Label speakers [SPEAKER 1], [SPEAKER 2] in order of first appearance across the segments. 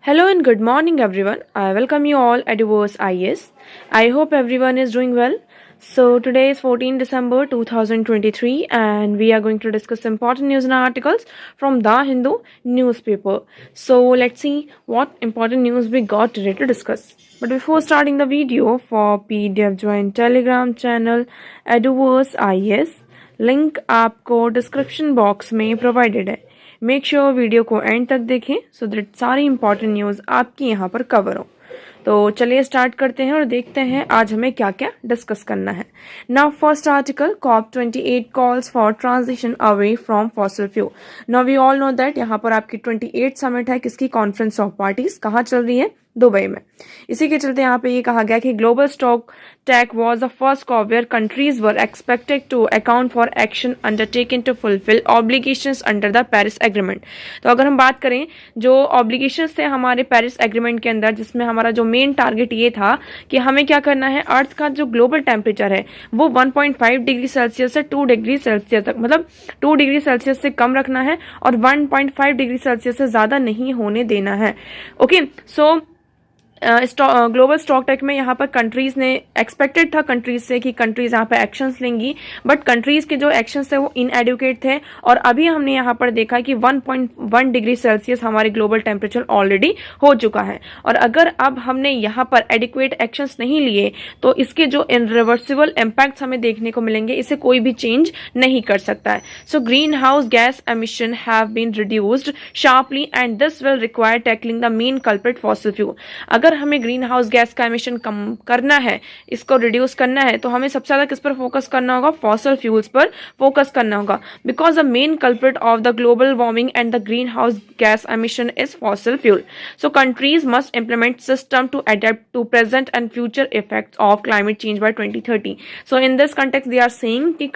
[SPEAKER 1] Hello and good morning everyone. I welcome you all at Divorce IS. I hope everyone is doing well. So today is 14 December 2023 and we are going to discuss important news and articles from The Hindu newspaper. So let's see what important news we got today to discuss. But before starting the video, for PDF join Telegram channel Eduverse IS. Link आपको description box में provided है. Make sure video को and तक देखें so that सारी important news आपकी यहाँ पर कवर हो. तो चलिए स्टार्ट करते हैं और देखते हैं आज हमें क्या क्या डिस्कस करना है. Now first article, COP28 calls for transition away from fossil fuel. Now we all know that यहाँ पर आपकी 28 समिट है. किसकी? Conference of parties. कहाँ चल रही है? दुबई में. इसी के चलते यहाँ पे ये कहा गया कि global stocktake was the first COP where countries were expected to account for action undertaken to fulfil obligations under the Paris agreement. तो अगर हम बात करें जो ऑब्लिगेशंस थे हमारे पेरिस एग्रीमेंट के अंदर, जिसमें हमारा जो मेन टारगेट ये था कि हमें क्या करना है, अर्थ का जो ग्लोबल टेम्परेचर है वो 1.5 डिग्री सेल्सियस से 2 डिग्री सेल्सियस तक, मतलब 2 डिग्री सेल्सियस से कम रखना है और 1.5 डिग्री सेल्सियस से ज्यादा नहीं होने देना है. Okay, so global stocktake में यहाँ पर कंट्रीज ने एक्सपेक्टेड था कंट्रीज से कि कंट्रीज यहाँ पर एक्शंस लेंगी, बट कंट्रीज के जो एक्शंस थे वो इनएडुकेट थे. और अभी हमने यहाँ पर देखा कि 1.1 डिग्री सेल्सियस हमारे ग्लोबल टेम्परेचर ऑलरेडी हो चुका है. और अगर अब हमने यहाँ पर एडिक्वेट एक्शंस नहीं लिए तो इसके जो इनरिवर्सिबल इम्पैक्ट्स हमें देखने को मिलेंगे, इसे कोई भी चेंज नहीं कर सकता है. So green house gas emission have been reduced sharply and this will require tackling the main culprit fossil fuel. अगर हमें ग्रीन हाउस गैस का एमिशन कम करना है, इसको रिड्यूस करना है, तो हमें सबसे ज्यादा किस पर फोकस करना होगा? फॉसिल फ्यूल्स पर फोकस करना होगा. Because the main culprit of the global warming and the green house gas emission is fossil fuel. So countries must implement system to adapt to present and future effects of climate change by 2030. So in this context they are saying कि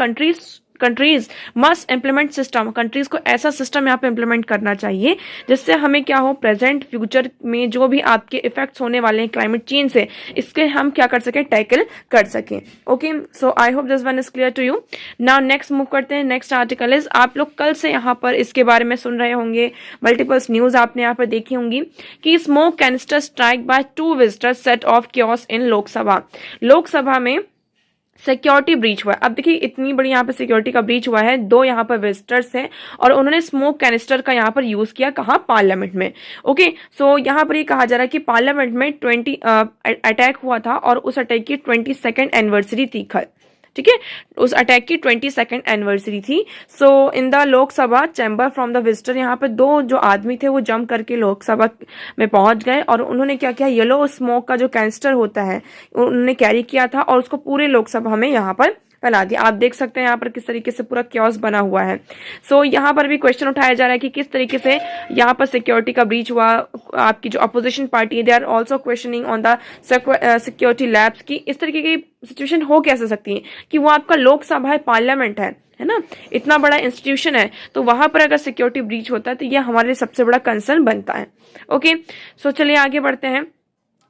[SPEAKER 1] countries must implement system, countries को ऐसा system यहाँ पे implement करना चाहिए जिससे हमें क्या हो, प्रेजेंट फ्यूचर में जो भी आपके इफेक्ट्स होने वाले हैं क्लाइमेट चेंज से, इसके हम क्या कर सकें, टैकल कर सकें. Okay, so I hope this one is clear to you. Now next move करते हैं. नेक्स्ट आर्टिकल इज, आप लोग कल से यहाँ पर इसके बारे में सुन रहे होंगे, मल्टीपल्स न्यूज आपने यहाँ पर देखी होंगी कि smoke canister strike bye 2 visitors set of chaos इन लोकसभा में सिक्योरिटी ब्रीच हुआ. अब देखिए इतनी बड़ी यहाँ पर सिक्योरिटी का ब्रीच हुआ है, 2 यहाँ पर विजिटर्स हैं और उन्होंने स्मोक कैनिस्टर का यहाँ पर यूज किया. कहाँ? पार्लियामेंट में. ओके, सो यहाँ पर ये कहा जा रहा है कि पार्लियामेंट में 20 अटैक हुआ था और उस अटैक की 22nd एनिवर्सरी थी. ठीक है, उस अटैक की 22nd एनिवर्सरी थी. सो in the Lok Sabha chamber from the visitor, यहाँ पे 2 जो आदमी थे वो जंप करके लोकसभा में पहुंच गए और उन्होंने क्या किया, येलो स्मोक का जो कैनिस्टर होता है उन्होंने कैरी किया था और उसको पूरे लोकसभा में यहाँ पर फैला दिया. आप देख सकते हैं यहाँ पर किस तरीके से पूरा क्योस बना हुआ है. सो यहाँ पर भी क्वेश्चन उठाया जा रहा है कि किस तरीके से यहाँ पर सिक्योरिटी का ब्रीच हुआ. आपकी जो अपोजिशन पार्टी है, they are also questioning on the security labs की इस तरीके की सिचुएशन हो कैसे सकती है कि वो आपका लोकसभा है, पार्लियामेंट है ना, इतना बड़ा इंस्टीट्यूशन है, तो वहां पर अगर सिक्योरिटी ब्रीच होता है तो ये हमारे लिए सबसे बड़ा कंसर्न बनता है. ओके, सो चलिए आगे बढ़ते हैं,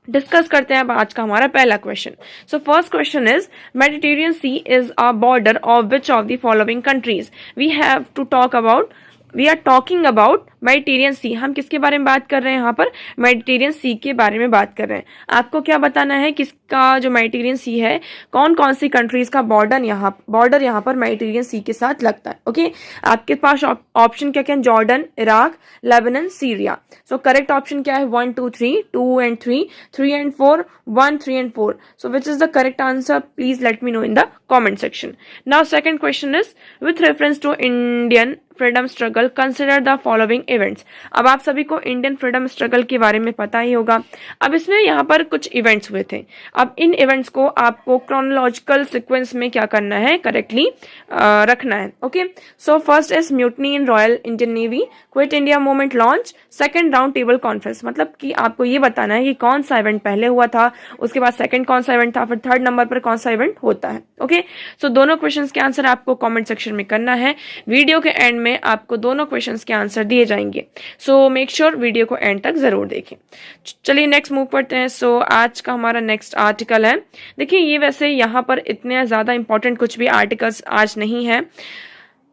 [SPEAKER 1] डिस्कस करते हैं अब आज का हमारा पहला question. So first question is, Mediterranean sea is a border of which of the following countries. We have to talk about, we are talking about Mediterranean sea. हम किसके बारे में बात कर रहे हैं यहाँ पर? मेडिटेरियन सी के बारे में बात कर रहे हैं. आपको क्या बताना है, किसका जो मेडिटेरियन सी है, कौन कौन सी कंट्रीज का बॉर्डर यहाँ पर मेडिटेरियन सी के साथ लगता है. ओके, आपके पास ऑप्शन क्या क्या है? Jordan, Iraq, Lebanon, Syria. So correct option क्या है? 1 2 3, 2 and 3, 3 and 4, 1 3 and 4. So which is the correct answer? Please let me know in the comment section. Now second question is, with reference to Indian freedom struggle consider the following events. अब आप सभी को Indian freedom struggle के बारे में पता ही होगा. अब इसमें यहाँ पर कुछ इवेंट्स हुए थे. अब इन इवेंट्स को आपको क्रोनोलॉजिकल सीक्वेंस में क्या करना है, करेक्टली रखना है. Okay, so first is mutiny in royal Indian navy, quit India movement launch, second round table conference. मतलब कि आपको ये बताना है कि कौन सा इवेंट पहले हुआ था, उसके बाद सेकंड कौन सा इवेंट था, फिर थर्ड नंबर पर कौन सा इवेंट होता है. ओके, सो दोनों क्वेश्चंस के आंसर आपको कमेंट सेक्शन में करना है. वीडियो के एंड में आपको दोनों क्वेश्चंस के आंसर दिए जाएंगे. सो मेक श्योर वीडियो को एंड तक जरूर देखें. चलिए नेक्स्ट मूव करते हैं. सो आज का हमारा नेक्स्ट आर्टिकल है. देखिए ये वैसे यहाँ पर इतने ज्यादा इंपॉर्टेंट कुछ भी आर्टिकल्स आज नहीं है.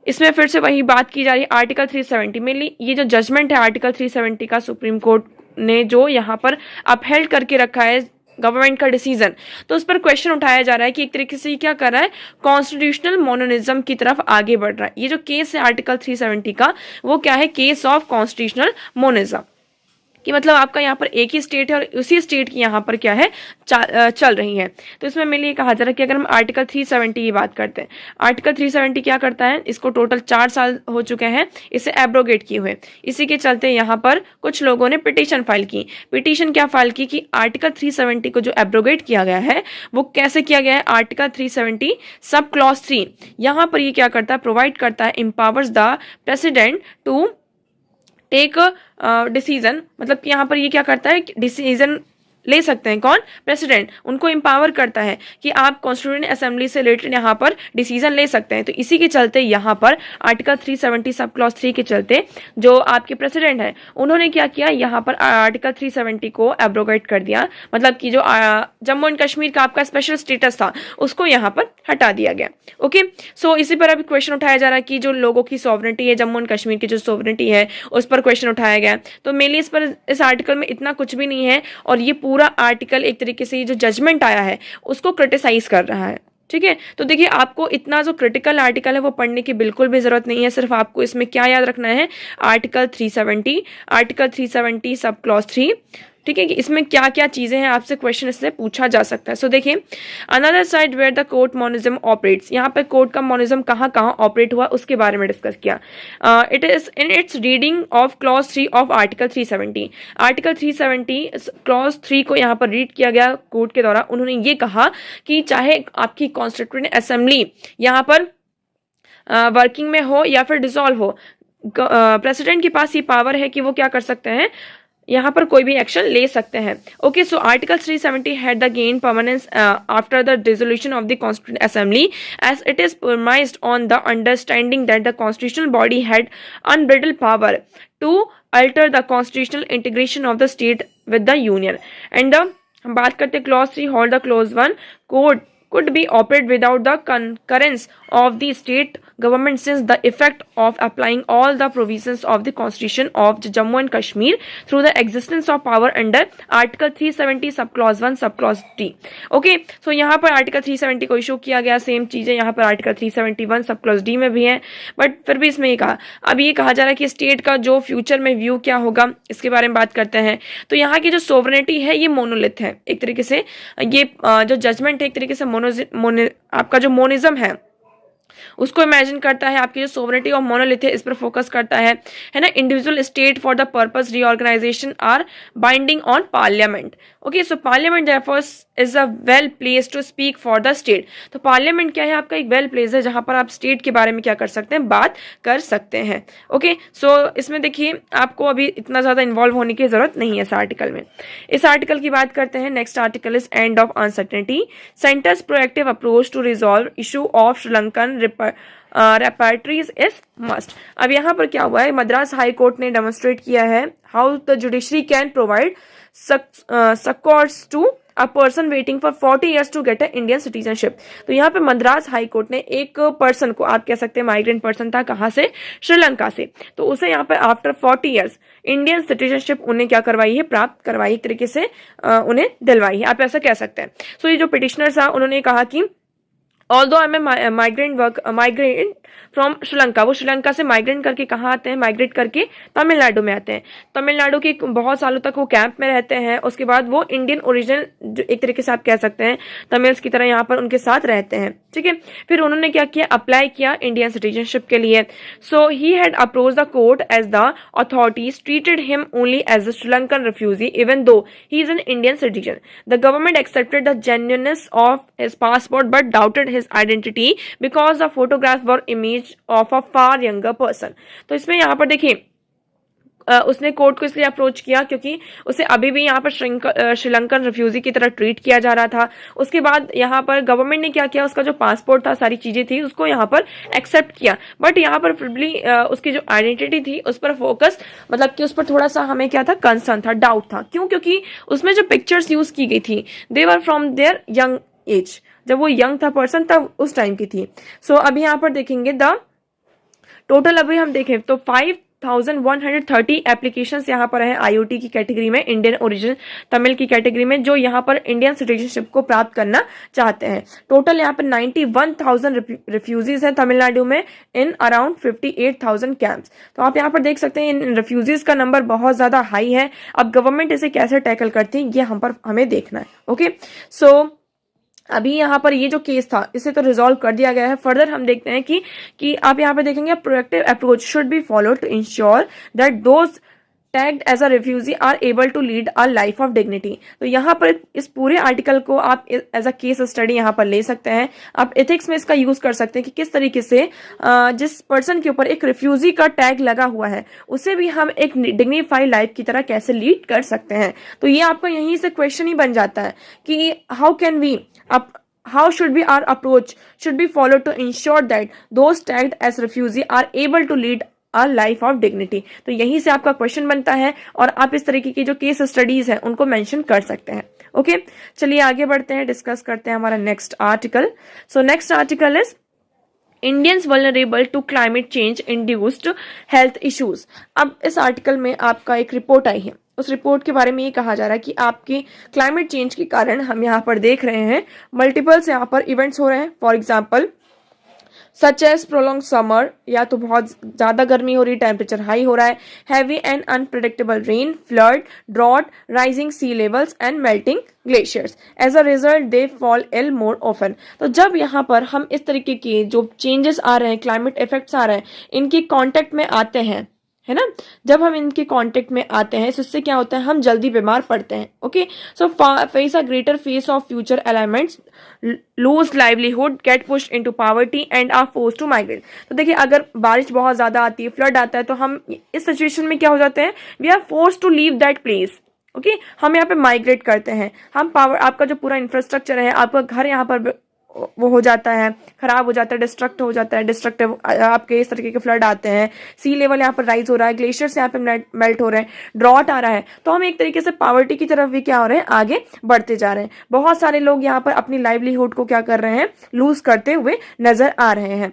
[SPEAKER 1] इसमें फिर से वही बात की जा रही है आर्टिकल 370 में. ये जो जजमेंट है आर्टिकल 370 का सुप्रीम कोर्ट ने जो यहाँ पर अपहेल्ड करके रखा है गवर्नमेंट का डिसीजन, तो उस पर क्वेश्चन उठाया जा रहा है कि एक तरीके से ये क्या कर रहा है, कॉन्स्टिट्यूशनल मोनोनिज्म की तरफ आगे बढ़ रहा है। ये जो केस है आर्टिकल 370 का, वो क्या है, केस ऑफ कॉन्स्टिट्यूशनल मोनिज्म, कि मतलब आपका यहाँ पर एक ही स्टेट है और उसी स्टेट की यहाँ पर क्या है, चल रही है। तो इसमें मेरे लिए कहा जा रहा है कि अगर हम आर्टिकल 370 की बात करते हैं, आर्टिकल 370 क्या करता है, इसको टोटल 4 साल हो चुके हैं इसे एब्रोगेट किए हुए। इसी के चलते यहाँ पर कुछ लोगों ने पिटीशन फाइल की। पिटीशन क्या फाइल की कि आर्टिकल 370 को जो एब्रोगेट किया गया है वो कैसे किया गया है, आर्टिकल 370 सब क्लॉज 3 यहाँ पर ये क्या करता है, प्रोवाइड करता है, empowers the president to take decision, मतलब कि यहाँ पर ये क्या करता है, डिसीजन ले सकते हैं, कौन, प्रेसिडेंट, उनको एम्पावर करता है कि आप कॉन्स्टिट्यूएंट असेंबली से रिलेटेड यहाँ पर डिसीजन ले सकते हैं। तो इसी के चलते यहाँ पर आर्टिकल 370 सब क्लॉज 3 के चलते जो आपके प्रेसिडेंट है उन्होंने क्या किया, यहाँ पर आर्टिकल 370 को एब्रोगेट कर दिया, मतलब कि जो जम्मू एंड कश्मीर का आपका स्पेशल स्टेटस था उसको यहाँ पर हटा दिया गया। ओके, सो इसी पर अभी क्वेश्चन उठाया जा रहा है कि जो लोगों की सॉवरेनिटी है, जम्मू एंड कश्मीर की जो सॉवरेनिटी है उस पर क्वेश्चन उठाया गया। तो मेनली इस पर इस आर्टिकल में इतना कुछ भी नहीं है और ये पूरा आर्टिकल एक तरीके से जो जजमेंट आया है उसको क्रिटिसाइज कर रहा है। ठीक है, तो देखिए आपको इतना जो क्रिटिकल आर्टिकल है वो पढ़ने की बिल्कुल भी जरूरत नहीं है, सिर्फ आपको इसमें क्या याद रखना है, आर्टिकल 370 सब क्लॉज 3। ठीक है, कि इसमें क्या क्या चीजें हैं, आपसे क्वेश्चन इससे पूछा जा सकता है। सो देखिए, another side where the court monism operates, यहाँ पे कोर्ट का मोनिज्म कहाँ कहाँ ऑपरेट हुआ उसके बारे में डिस्कस किया। It is in its reading of clause 3 of article 370। Article 370 clause 3 को यहाँ पर रीड किया गया कोर्ट के द्वारा। उन्होंने ये कहा कि चाहे आपकी कॉन्स्टिट्यूएंट असेंबली यहाँ पर वर्किंग में हो या फिर डिसॉल्व हो, प्रेसिडेंट के पास ये पावर है कि वो क्या कर सकते हैं, यहाँ पर कोई भी एक्शन ले सकते हैं। Okay, so article 370 had the gain permanence after the dissolution of the constituent assembly as it is premised on the understanding that the constitutional body had unbridled power to alter the constitutional integration of the state with the union and the, हम बात करते हैं clause 3 hold the clause 1 court could be operate without the concurrence of the state government since the effect of applying all the provisions of the constitution of Jammu and Kashmir through the existence of power under article 370 sub clause 1 sub clause D। okay, so यहाँ पर article 370 को issue किया गया, same चीजें यहाँ पर article 371 sub clause D में भी है, बट फिर भी इसमें ये कहा, अब ये कहा जा रहा है कि स्टेट का जो फ्यूचर में व्यू क्या होगा इसके बारे में बात करते हैं। तो यहाँ की जो सोवरेनिटी है ये मोनोलिथ है एक तरीके से, ये जो जजमेंट है एक तरीके से आपका जो मोनिज्म है उसको इमेजिन करता है, आपकी जो सोवरेनिटी और मोनोलिथ है इस पर फोकस करता है ना। Individual state for the purpose reorganisation are binding on parliament. Okay, so parliament therefore is a well place to speak for the state. तो पार्लियामेंट क्या है, आपका एक वेल प्लेस है जहां पर आप स्टेट के बारे में क्या कर सकते हैं, बात कर सकते हैं। ओके, सो इसमें देखिए आपको अभी इतना ज्यादा इन्वॉल्व होने की जरूरत नहीं है इस आर्टिकल में। इस आर्टिकल की बात करते हैं, next article is end of uncertainty, centres proactive approach to resolve issue of Sri Lankan रेपर्टरीज is must. अब यहाँ पर क्या हुआ है, मद्रास हाई कोर्ट ने डेमोन्स्ट्रेट किया है how the judiciary can provide supports to a person waiting for 40 years to get a Indian citizenship. तो यहाँ पे मद्रास हाई कोर्ट ने एक पर्सन को, आप कह सकते हैं माइग्रेंट पर्सन था, कहाँ से, श्रीलंका से, तो उसे यहाँ पर आफ्टर 40 years इंडियन सिटीजनशिप उन्हें क्या करवाई है, प्राप्त करवाई, एक तरीके से उन्हें दिलवाई है, आप ऐसा कह सकते हैं। सो ये जो पिटिशनर था उन्होंने कहा कि although I am migrant from Sri Lanka, वो श्रीलंका से माइग्रेंट करके कहाँ आते हैं, माइग्रेट करके तमिलनाडु में आते हैं। तमिलनाडु के बहुत सालों तक वो कैंप में रहते हैं, उसके बाद वो इंडियन ओरिजिनल एक तरीके से आप कह सकते हैं तमिल्स की तरह यहाँ पर उनके साथ रहते हैं। ठीक है, फिर उन्होंने क्या किया, अप्लाई किया इंडियन सिटीजनशिप के लिए। सो he had approach the court as the authorities treated him only as a Sri Lankan refugee even though he is an Indian citizen. The government accepted the genuineness of his passport but doubted his identity because the photograph were image of a far younger person. तो इसमें यहाँ पर देखिए उसने court को इसलिए approach किया क्योंकि उसे अभी भी यहाँ पर श्रीलंकन रिफ्यूजी की तरह ट्रीट किया जा रहा था। उसके बाद यहाँ पर गवर्नमेंट ने क्या किया, उसका जो पासपोर्ट था, सारी चीजें थी, उसको यहाँ पर एक्सेप्ट किया, बट यहाँ पर फिर उसकी जो आइडेंटिटी थी उस पर फोकस, मतलब कि उस पर थोड़ा सा हमें क्या था, कंसर्न था, डाउट था। क्यों? क्योंकि उसमें जो पिक्चर्स यूज की गई थी they were from their young age, जब वो यंग था पर्सन तब उस टाइम की थी। सो अभी यहाँ पर देखेंगे द टोटल, अभी हम देखें तो 5 1130 एप्लीकेशंस यहाँ पर हैं IoT की कैटेगरी में, इंडियन ओरिजिन तमिल की कैटेगरी में, जो यहाँ पर इंडियन सिटीजनशिप को प्राप्त करना चाहते हैं। टोटल यहाँ पर 91,000 रिफ्यूजीज हैं तमिलनाडु में इन अराउंड 58,000 कैंप्स। तो आप यहाँ पर देख सकते हैं इन रिफ्यूजीज का नंबर बहुत ज्यादा हाई है। अब गवर्नमेंट इसे कैसे टैकल करती है ये हमें देखना है। ओके, सो अभी यहाँ पर ये जो केस था इसे तो रिजॉल्व कर दिया गया है। फर्दर हम देखते हैं कि आप यहाँ पर देखेंगे proactive approach should be followed to ensure that those tagged as a refugee are able to lead a life of dignity. तो यहाँ पर इस पूरे आर्टिकल को आप एज अ केस स्टडी यहाँ पर ले सकते हैं। आप एथिक्स में इसका यूज कर सकते हैं कि किस तरीके से जिस पर्सन के ऊपर एक रिफ्यूजी का टैग लगा हुआ है उसे भी हम एक डिग्निफाइड लाइफ की तरह कैसे लीड कर सकते हैं। तो ये आपका यहीं से क्वेश्चन ही बन जाता है कि how should be our approach should be followed to ensure that those tagged as refugee are able to lead a life of dignity। तो यहीं से आपका क्वेश्चन बनता है और आप इस तरीके की जो केस स्टडीज हैं उनको मेंशन कर सकते हैं। ओके, चलिए आगे बढ़ते हैं, डिस्कस करते हैं हमारा next article. So next article is Indians vulnerable to climate change induced health issues. अब इस आर्टिकल में आपका एक रिपोर्ट आई है, उस रिपोर्ट के बारे में ये कहा जा रहा है कि आपकी क्लाइमेट चेंज के कारण हम यहाँ पर देख रहे हैं मल्टीपल्स यहाँ पर इवेंट्स हो रहे हैं। For example such as prolong summer, या तो बहुत ज्यादा गर्मी हो रही है, टेम्परेचर हाई हो रहा है, heavy and unpredictable rain, flood, drought, rising sea levels and melting glaciers. As a result they fall ill more often. तो जब यहाँ पर हम इस तरीके के जो चेंजेस आ रहे हैं, क्लाइमेट इफेक्ट्स आ रहे हैं, इनके कॉन्टेक्ट में आते हैं, है ना, जब हम इनके कांटेक्ट में आते हैं इससे क्या होता है, हम जल्दी बीमार पड़ते हैं। Okay, so face a greater face of future elements, lose livelihood, get push into poverty and are force to migrate. तो देखिए अगर बारिश बहुत ज्यादा आती है, फ्लड आता है, तो हम इस सिचुएशन में क्या हो जाते हैं, we are force to leave that place. Okay, हम यहाँ पे माइग्रेट करते हैं, हम आपका जो पूरा इंफ्रास्ट्रक्चर है, आपका घर यहाँ पर वो हो जाता है, खराब हो जाता है, डिस्ट्रक्ट हो जाता है, डिस्ट्रक्टिव आपके इस तरीके के फ्लड आते हैं, सी लेवल यहाँ पर राइज हो रहा है, ग्लेशियर्स यहाँ पे मेल्ट हो रहे हैं, ड्रॉट आ रहा है। तो हम एक तरीके से पॉवर्टी की तरफ भी क्या हो रहे हैं, आगे बढ़ते जा रहे हैं। बहुत सारे लोग यहाँ पर अपनी लाइवलीहुड को क्या कर रहे हैं, लूज करते हुए नजर आ रहे हैं।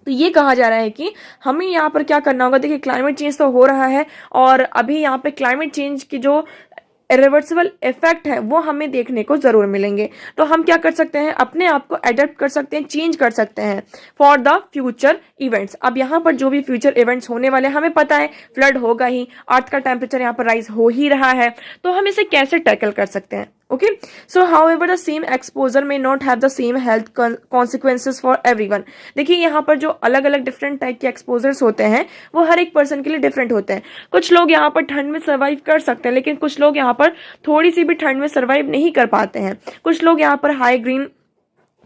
[SPEAKER 1] तो ये कहा जा रहा है कि हमें यहाँ पर क्या करना होगा। देखिए क्लाइमेट चेंज तो हो रहा है और अभी यहाँ पे क्लाइमेट चेंज की जो इरिवर्सिबल इफेक्ट है वो हमें देखने को जरूर मिलेंगे। तो हम क्या कर सकते हैं, अपने आप को एडेप्ट कर सकते हैं, चेंज कर सकते हैं फॉर द फ्यूचर इवेंट्स। अब यहाँ पर जो भी फ्यूचर इवेंट्स होने वाले हमें पता है, फ्लड होगा ही, अर्थ का टेम्परेचर यहाँ पर राइज हो ही रहा है, तो हम इसे कैसे टैकल कर सकते हैं। Okay, so however the same exposure may not have the same health consequences for everyone। देखिए यहाँ पर जो अलग अलग डिफरेंट टाइप के एक्सपोजर्स होते हैं वो हर एक पर्सन के लिए डिफरेंट होते हैं। कुछ लोग यहाँ पर ठंड में सर्वाइव कर सकते हैं, लेकिन कुछ लोग यहाँ पर थोड़ी सी भी ठंड में सर्वाइव नहीं कर पाते हैं। कुछ लोग यहाँ पर हाई ग्रीन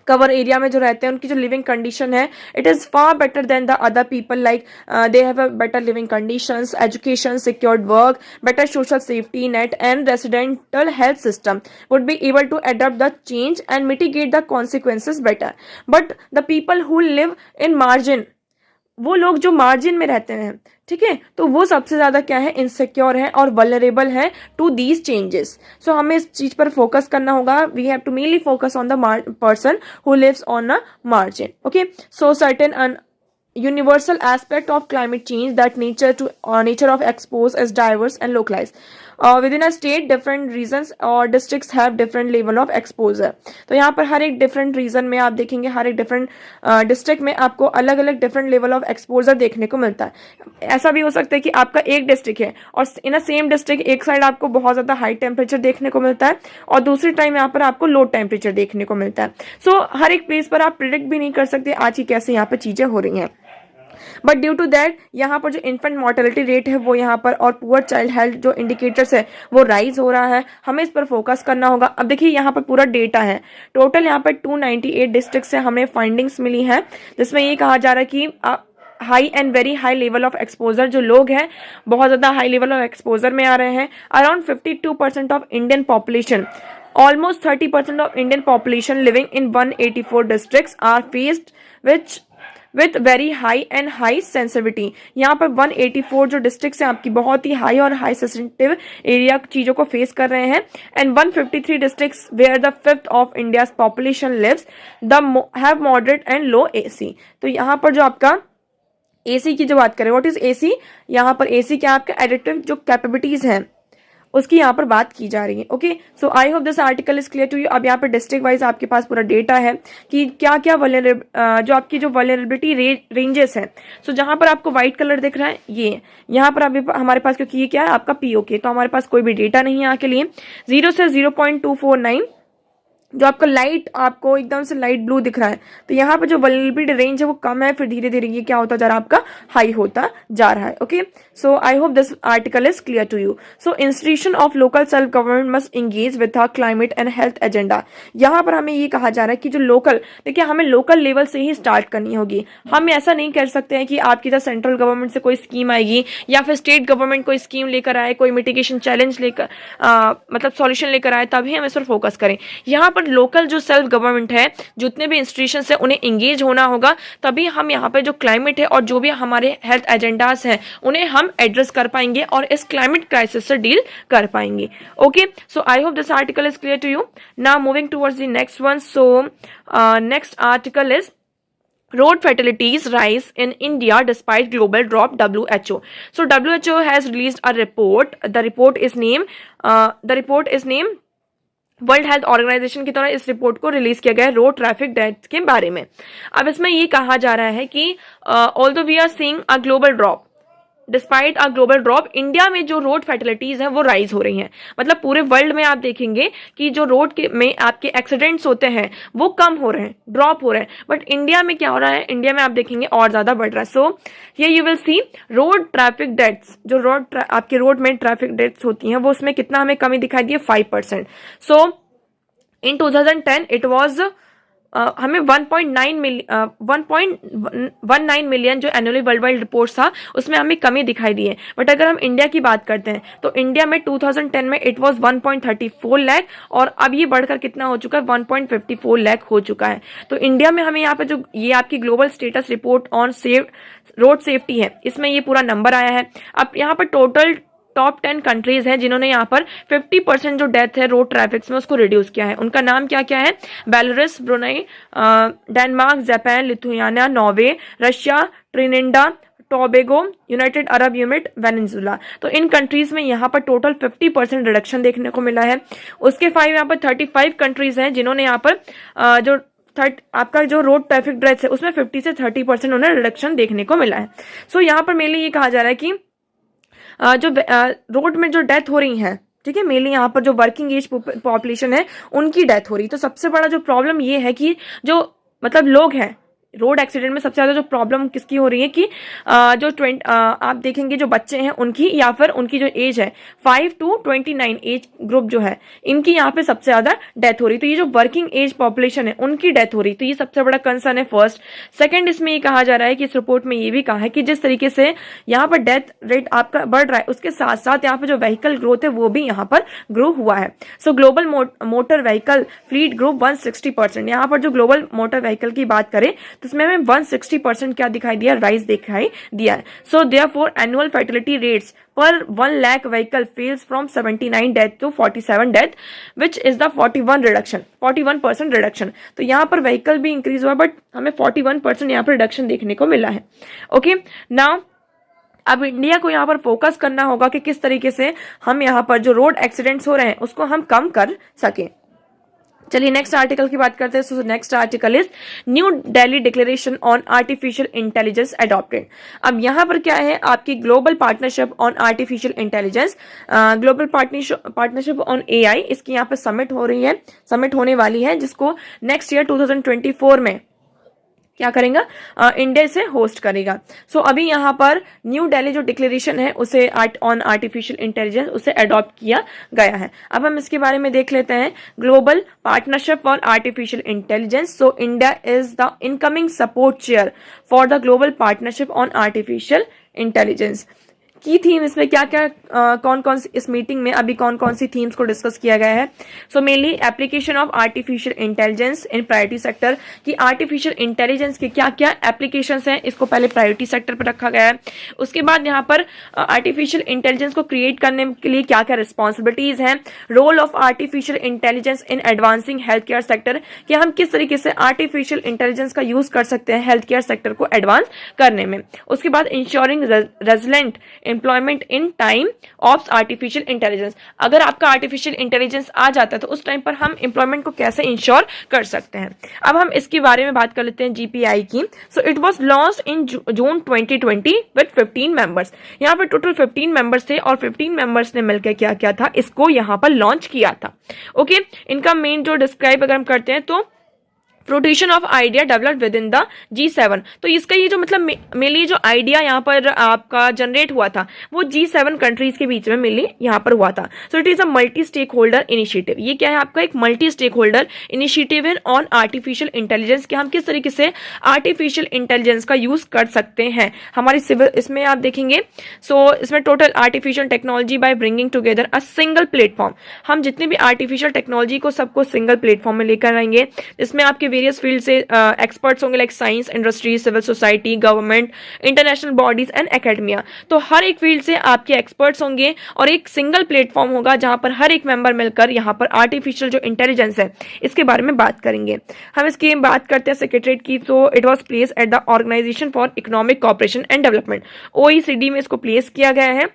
[SPEAKER 1] कवर एरिया में जो रहते हैं उनकी जो लिविंग कंडीशन है, it is far better than the other people, like they have a better living conditions, education, secured work, better social safety net and residential health system would be able to adopt the change and mitigate the consequences better. But the people who live in margin, वो लोग जो margin में रहते हैं, ठीक है, तो वो सबसे ज्यादा क्या है, इनसिक्योर है और वल्नरेबल है टू दीज चेंजेस। सो हमें इस चीज पर फोकस करना होगा। We have to mainly focus on the person who lives on a margin. Okay, so certain universal aspect of climate change that nature of expose is diverse and localized within a state, different regions or districts have different level of exposure। तो यहाँ पर हर एक different region में आप देखेंगे, हर एक different district में आपको अलग अलग different level of exposure देखने को मिलता है। ऐसा भी हो सकता है कि आपका एक डिस्ट्रिक्ट है और इन अ सेम डिस्ट्रिक्ट एक साइड आपको बहुत ज्यादा हाई टेम्परेचर देखने को मिलता है और दूसरी टाइम यहाँ पर आपको लो टेम्परेचर देखने को मिलता है। सो हर एक प्लेस पर आप प्रिडिक्ट भी नहीं कर सकते आज की कैसे यहाँ पर चीजें हो रही हैं। बट ड्यू टू दैट यहाँ पर जो इन्फेंट मोर्टेलिटी रेट है वो यहाँ पर और पुअर चाइल्ड हेल्थ जो इंडिकेटर्स है वो राइज हो रहा है, हमें इस पर फोकस करना होगा। अब देखिए यहाँ पर पूरा डेटा है, टोटल यहाँ पर 298 डिस्ट्रिक्ट से हमें फाइंडिंग्स मिली है, जिसमें ये कहा जा रहा है कि high and very high level of exposure जो लोग हैं बहुत ज्यादा हाई लेवल ऑफ एक्सपोजर में आ रहे हैं। Around 52% of Indian population, almost 30% of Indian population living in 184 districts are faced with very high and high sensitivity। यहाँ पर 184 जो डिस्ट्रिक्ट्स हैं आपकी बहुत ही हाई और हाई सेंसिटिव एरिया चीजों को फेस कर रहे हैं। And 153 districts where the fifth of India's population lives they have moderate and low AC। तो यहाँ पर जो आपका एसी की जो बात करें, व्हाट इज एसी, यहाँ पर एसी क्या आपका एडिटिव जो कैपेबिलिटीज हैं उसकी यहाँ पर बात की जा रही है। Okay, so I hope this article is clear to you. अब यहाँ पर डिस्ट्रिक्ट वाइज आपके पास पूरा डेटा है कि क्या क्या जो आपकी जो वल्नरेबिलिटी रेंजेस हैं। सो जहां पर आपको व्हाइट कलर दिख रहा है ये, यहाँ पर अभी हमारे पास, क्योंकि ये क्या है आपका पीओके, तो हमारे पास कोई भी डेटा नहीं है यहाँ के लिए। 0 से 0.249 जो आपका लाइट, आपको एकदम से लाइट ब्लू दिख रहा है, तो यहाँ पे जो वल्नरेबिलिटी रेंज है वो कम है, फिर धीरे धीरे ये क्या होता जा रहा है आपका हाई होता जा रहा है। Okay, so I hope this article is clear to you. So institution of local self government must engage with a climate and health agenda. यहाँ पर हमें ये कहा जा रहा है कि जो लोकल, देखिए हमें लोकल लेवल से ही स्टार्ट करनी होगी। हम ऐसा नहीं कर सकते हैं कि आपकी तरह सेंट्रल गवर्नमेंट से कोई स्कीम आएगी या फिर स्टेट गवर्नमेंट कोई स्कीम लेकर आए, कोई मिटिगेशन चैलेंज लेकर मतलब सॉल्यूशन लेकर आए, तभी हम इस पर फोकस करें। यहाँ पर लोकल जो सेल्फ गवर्नमेंट है, जितने भी इंस्टीट्यूशन है, उन्हें एंगेज होना होगा, तभी हम यहाँ पे जो क्लाइमेट है और जो भी हमारे हेल्थ एजेंडास हैं उन्हें हम एड्रेस कर पाएंगे और इस क्लाइमेट क्राइसिस से डील कर पाएंगे। Okay, so I hope this article is clear to you. Now moving towards the next one. So next article is road fatalities rise in India despite global drop, WHO. So WHO has released a report. The report is named World Health Organization की तरह इस report को release किया गया है road traffic deaths के बारे में। अब इसमें ये कहा जा रहा है कि although we are seeing a global drop, despite a global drop, India में जो रोड फैटिलिटीज हैं वो राइज हो रही हैं। मतलब पूरे वर्ल्ड में आप देखेंगे कि जो रोड के में आपके एक्सीडेंट्स होते हैं वो कम हो रहे हैं, ड्रॉप हो रहे हैं, बट इंडिया में क्या हो रहा है, इंडिया में आप देखेंगे और ज्यादा बढ़ रहा है। सो ये you will see road traffic deaths, जो आपके रोड में ट्रैफिक डेथ्स होती हैं वो उसमें कितना हमें कमी दिखाई दी है, 5%। सो इन 2010 इट वॉज हमें 1.19 मिलियन जो एनुअली वर्ल्ड वाइड रिपोर्ट्स था उसमें हमें कमी दिखाई दी है। बट अगर हम इंडिया की बात करते हैं तो इंडिया में 2010 में इट वाज 1.34 लाख और अब ये बढ़कर कितना हो चुका है, 1.54 लाख हो चुका है। तो इंडिया में हमें यहाँ पे जो ये आपकी global status report on road safety है, इसमें ये पूरा नंबर आया है। अब यहाँ पर टोटल टॉप 10 कंट्रीज हैं जिन्होंने यहाँ पर 50% जो डेथ है रोड ट्रैफिक में उसको रिड्यूस किया है। उनका नाम क्या क्या है, Belarus, Brunei, Denmark, Japan, Lithuania, Norway, Russia, Trinidad Tobago, United Arab Emirate, Venezuela. तो इन कंट्रीज में यहाँ पर टोटल 50% रिडक्शन देखने को मिला है। उसके 5 यहाँ पर 35 कंट्रीज हैं जिन्होंने यहाँ पर जो आपका जो रोड ट्रैफिक डेथ्स है उसमें 50 से 30% उन्हें रिडक्शन देखने को मिला है। सो यहाँ पर मेनली ये कहा जा रहा है कि जो रोड में जो डेथ हो रही है, ठीक है, मेनली यहाँ पर जो वर्किंग एज पॉपुलेशन है उनकी डेथ हो रही है। तो सबसे बड़ा जो प्रॉब्लम ये है कि जो मतलब लोग हैं रोड एक्सीडेंट में सबसे ज्यादा जो प्रॉब्लम किसकी हो रही है कि आप देखेंगे जो बच्चे हैं उनकी, या फिर उनकी जो एज है 5 to 29 एज ग्रुप जो है, इनकी यहाँ पे सबसे ज्यादा डेथ हो रही। तो ये जो वर्किंग एज पॉपुलेशन है उनकी डेथ हो रही, तो ये सबसे बड़ा कंसर्न है फर्स्ट। सेकंड, इसमें ये कहा जा रहा है कि इस रिपोर्ट में ये भी कहा है कि जिस तरीके से यहाँ पर डेथ रेट आपका बढ़ रहा है उसके साथ साथ यहाँ पर जो व्हीकल ग्रोथ है वो भी यहाँ पर ग्रो हुआ है। सो global motor vehicle fleet grow 160%। यहाँ पर जो ग्लोबल मोटर व्हीकल की बात करें तो इसमें हमें 160% क्या दिखाई दिया, राइज दिखाई दिया है। So therefore annual fertility rates पर 1 lakh vehicle falls from 79 death to 47 death which is the 41% reduction. तो यहाँ पर व्हीकल भी इंक्रीज हुआ बट हमें 41% यहाँ पर रिडक्शन देखने को मिला है। ओके, नाउ अब इंडिया को यहाँ पर फोकस करना होगा कि किस तरीके से हम यहाँ पर जो रोड एक्सीडेंट्स हो रहे हैं उसको हम कम कर सकें। चलिए नेक्स्ट आर्टिकल की बात करते हैं। सो next article is new Delhi declaration on artificial intelligence adopted. अब यहाँ पर क्या है, आपकी global partnership on artificial intelligence, global partnership on AI, इसकी यहाँ पर समिट हो रही है, समिट होने वाली है, जिसको नेक्स्ट ईयर 2024 में क्या करेगा, इंडिया से होस्ट करेगा। सो अभी यहाँ पर न्यू दिल्ली जो डिक्लेरेशन है उसे ऑन आर्टिफिशियल इंटेलिजेंस उसे अडॉप्ट किया गया है। अब हम इसके बारे में देख लेते हैं। Global partnership for artificial intelligence, so India is the incoming support chair for the global partnership on artificial intelligence. की थीम इसमें क्या क्या कौन कौन सी इस मीटिंग में अभी कौन कौन सी थीम्स को डिस्कस किया गया है। So mainly application of artificial intelligence in priority sector, कि आर्टिफिशियल इंटेलिजेंस के क्या क्या एप्लीकेशंस हैं, इसको पहले प्रायोरिटी सेक्टर पर रखा गया है। उसके बाद यहाँ पर आर्टिफिशियल इंटेलिजेंस को क्रिएट करने के लिए क्या क्या रिस्पॉन्सिबिलिटीज हैं, role of artificial intelligence in advancing health care sector, कि हम किस तरीके से आर्टिफिशियल इंटेलिजेंस का यूज कर सकते हैं हेल्थ केयर सेक्टर को एडवांस करने में। उसके बाद ensuring resilient employment in time of artificial intelligence, अगर आपका आर्टिफिशियल इंटेलिजेंस आ जाता है तो उस टाइम पर हम एम्प्लॉयमेंट को कैसे इंश्योर कर सकते हैं। अब हम इसके बारे में बात कर लेते हैं जीपीआई की। So it was launched in June 2020 with 15 members. यहाँ पर टोटल 15 मेंबर्स थे और 15 मेंबर्स ने मिलकर क्या किया था, इसको यहाँ पर लॉन्च किया था। ओके, इनका मेन जो डिस्क्राइब अगर हम करते हैं तो flotation of idea developed with in the G7। तो इसका ये जो मतलब मेनली जो आइडिया यहाँ पर आपका जनरेट हुआ था वो G7 कंट्रीज के बीच में मेनली यहाँ पर हुआ था। So it is a multi stake holder initiative. ये क्या है आपका, एक मल्टी स्टेक होल्डर इनिशिएटिव है ऑन आर्टिफिशियल इंटेलिजेंस, कि हम किस तरीके से आर्टिफिशियल इंटेलिजेंस का यूज कर सकते हैं हमारी सिविल। इसमें आप देखेंगे इसमें total artificial technology by bringing together a single platform, हम जितने भी आर्टिफिशियल टेक्नोलॉजी को सबको सिंगल प्लेटफॉर्म में लेकर आएंगे। इसमें आपके वेरियस फील्ड से एक्सपर्ट्स होंगे, like science, industry, civil society, government, international bodies and academia. तो हर एक फील्ड से आपके एक्सपर्ट्स होंगे और एक सिंगल प्लेटफॉर्म होगा जहां पर हर एक मेंबर मिलकर यहाँ पर आर्टिफिशियल जो इंटेलिजेंस है इसके बारे में बात करेंगे। हम इसकी बात करते हैं सेक्रेटरीट की, तो it was place at the Organisation for Economic Cooperation and Development, OECD में इसको प्लेस किया गया है।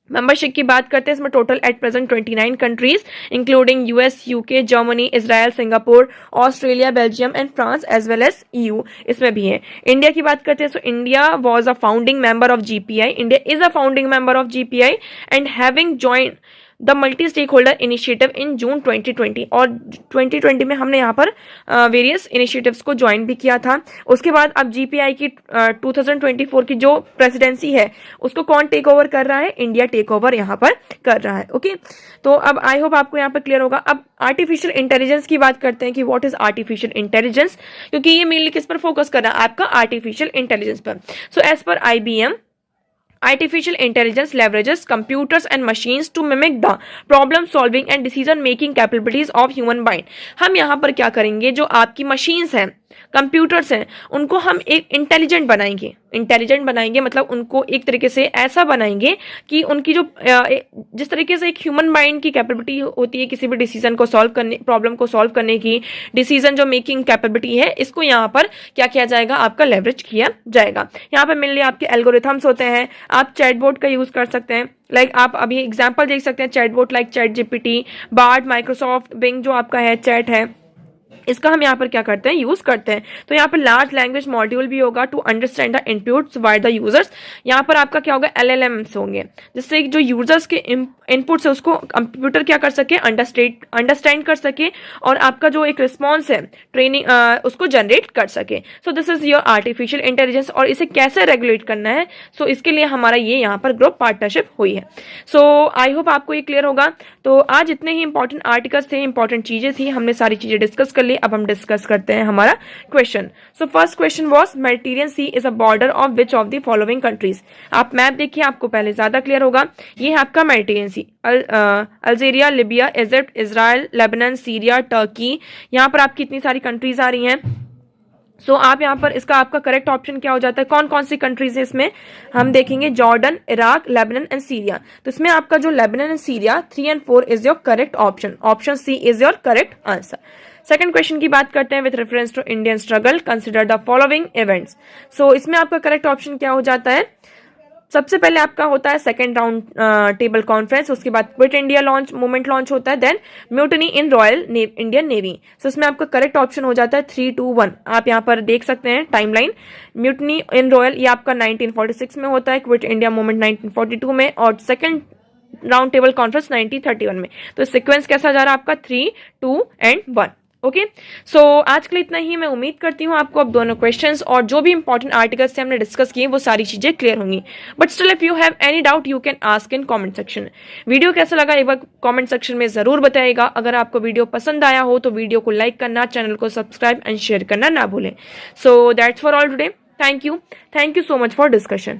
[SPEAKER 1] मेंबरशिप की बात करते हैं, इसमें total at present 29 countries including US, UK, Germany, Israel, Singapore, Australia, Belgium and France as well as EU इसमें भी है। इंडिया की बात करते हैं, so India was a founding member of GPI, India is a founding member of GPI and having joined the multi stake holder initiative in June 2020, और 2020 में हमने यहाँ पर वेरियस इनिशिएटिव्स को ज्वाइन भी किया था। उसके बाद अब जीपीआई की 2024 की जो प्रेसिडेंसी है उसको कौन टेक ओवर कर रहा है, इंडिया टेक ओवर यहाँ पर कर रहा है। ओके, तो अब आई होप आपको यहाँ पर क्लियर होगा। अब आर्टिफिशियल इंटेलिजेंस की बात करते हैं कि व्हाट इज आर्टिफिशियल इंटेलिजेंस, क्योंकि ये मेनली किस पर फोकस कर रहा है, आपका आर्टिफिशियल इंटेलिजेंस पर। So as per IBM, artificial intelligence leverages computers and machines to mimic the problem solving and decision making capabilities of human mind। हम यहाँ पर क्या करेंगे, जो आपकी मशीन्स हैं, कंप्यूटर्स हैं, उनको हम एक इंटेलिजेंट बनाएंगे मतलब उनको एक तरीके से ऐसा बनाएंगे कि उनकी जो जिस तरीके से एक ह्यूमन माइंड की कैपेबिलिटी होती है किसी भी डिसीजन को सॉल्व करने, प्रॉब्लम को सॉल्व करने की, डिसीजन जो मेकिंग कैपेबिलिटी है, इसको यहाँ पर क्या किया जाएगा, आपका लेवरेज किया जाएगा। यहाँ पर मेनली आपके एल्गोरिथम्स होते हैं, आप चैटबॉट का यूज कर सकते हैं, लाइक आप अभी एग्जाम्पल देख सकते हैं chatbot like ChatGPT, Bard, Microsoft Bing जो आपका है चैट है, इसका हम यहाँ पर क्या करते हैं, यूज करते हैं। तो यहाँ पर लार्ज लैंग्वेज मॉड्यूल भी होगा to understand the inputs by the users. यहाँ पर आपका क्या होगा, LLMs होंगे, जिससे जो यूजर्स के इनपुट्स है उसको कंप्यूटर क्या कर सके, अंडरस्टैंड कर सके और आपका जो एक रिस्पॉन्स है ट्रेनिंग उसको जनरेट कर सके। So this is your artificial intelligence. और इसे कैसे रेगुलेट करना है, सो इसके लिए हमारा ये यहाँ पर ग्रुप पार्टनरशिप हुई है। सो आई होप आपको ये क्लियर होगा। तो आज इतने ही इंपॉर्टेंट आर्टिकल्स थे, इंपॉर्टेंट चीजें थी, हमने सारी चीजें डिस्कस कर ली। अब हम डिस्कस करते हैं हमारा question. So first question was Mediterranean sea is a border of which of the following countries. आप मैप देखिए, आपको पहले ज्यादा क्लियर होगा। ये है आपका Mediterranean sea, Algeria, Libya, Egypt, Israel, Lebanon, Syria, Turkey, यहाँ पर आपकी इतनी सारी कंट्रीज आ रही हैं। सो आप यहाँ पर इसका आपका करेक्ट ऑप्शन क्या हो जाता है, कौन कौन सी कंट्रीज है इसमें हम देखेंगे, Jordan, Iraq, Lebanon and Syria. तो इसमें आपका जो लेबनान एंड सीरिया 3 और 4 is your correct option, option C is your correct answer. Second question की बात करते हैं, with reference to Indian struggle consider the following events. So इसमें आपका करेक्ट ऑप्शन क्या हो जाता है, सबसे पहले आपका होता है सेकंड राउंड टेबल कॉन्फ्रेंस, उसके बाद क्विट इंडिया मूवमेंट लॉन्च होता है, देन म्यूटनी इन रॉयल इंडियन नेवी। सो इसमें आपका करेक्ट ऑप्शन हो जाता है 3, 2, 1। आप यहाँ पर देख सकते हैं टाइमलाइन, म्यूटनी इन रॉयल ये आपका 1946 में होता है, क्विट इंडिया मूवमेंट 1942 में और सेकंड राउंड टेबल कॉन्फ्रेंस 1931 में। तो सिक्वेंस कैसा जा रहा है आपका 3, 2 एंड 1। ओके, सो आज के लिए इतना ही। मैं उम्मीद करती हूँ आपको अब दोनों क्वेश्चंस और जो भी इंपॉर्टेंट आर्टिकल्स से हमने डिस्कस किए वो सारी चीजें क्लियर होंगी। But still if you have any doubt you can ask in comment section. Video कैसा लगा एक बार कमेंट सेक्शन में जरूर बताइएगा। अगर आपको वीडियो पसंद आया हो तो वीडियो को लाइक करना, चैनल को सब्सक्राइब एंड शेयर करना ना भूलें। So that's for all today. Thank you so much for discussion.